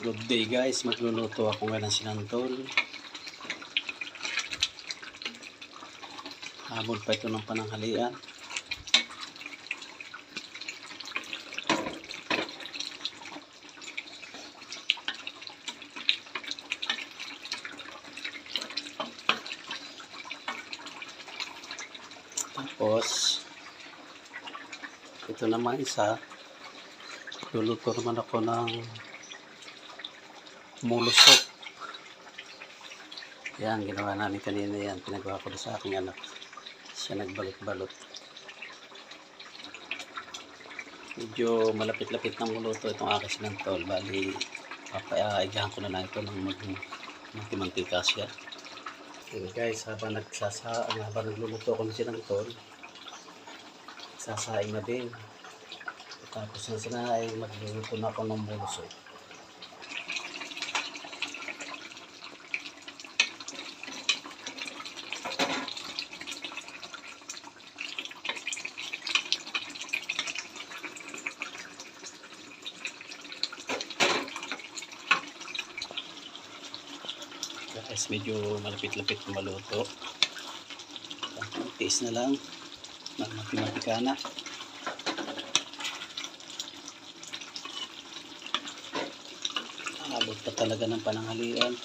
Good day guys, magluluto ako ngayon ng sinantol. Habol pa ito ng pananghalian. Tapos ito naman isa, luluto naman ako ng mulusok. Yan, ginawa namin kanina yan. Pinagawa ko na sa aking anak. Siya nagbalot-balot. Medyo malapit-lapit ng muluto itong aking sinantol. Bali, papaigahan ko na lang ito ng mantika siya. Okay guys, habang nagluluto ko ng sinantol, sasaing na din. Tapos na sinaing, magluluto na ako ng mulusok. Guys, medyo malapit-lapit na maluto. Tiis na lang ng mantika na. Abot pa talaga ng pananghalian.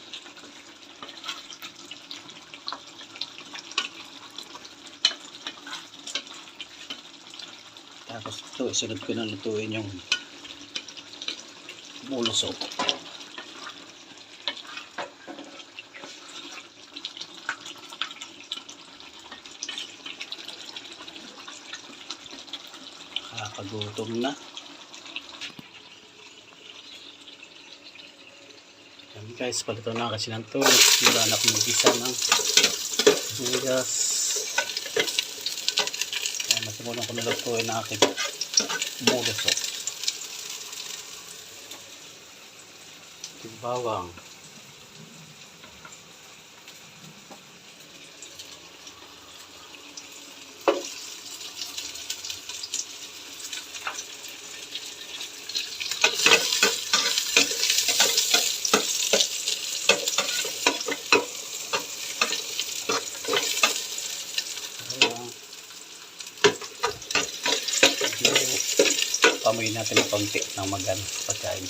Tapos ito, isunod ko na lutuin yung mulusok. Pagutom na. Yan guys, palito na kasi ng tulog. Mula na akong mag-isa ng bigas. Yan, masimulan ko nalutuin na aking mulusok. Bawang. Pamuyin natin ng konti ng magano pagkain.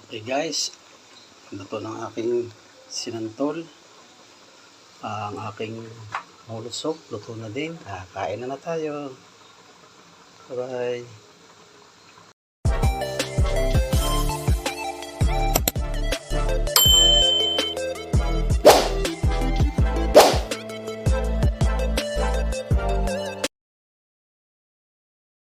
Okay guys, luto ng aking sinantol. Ang aking mulusok luto na din. Kain na tayo. Bye bye.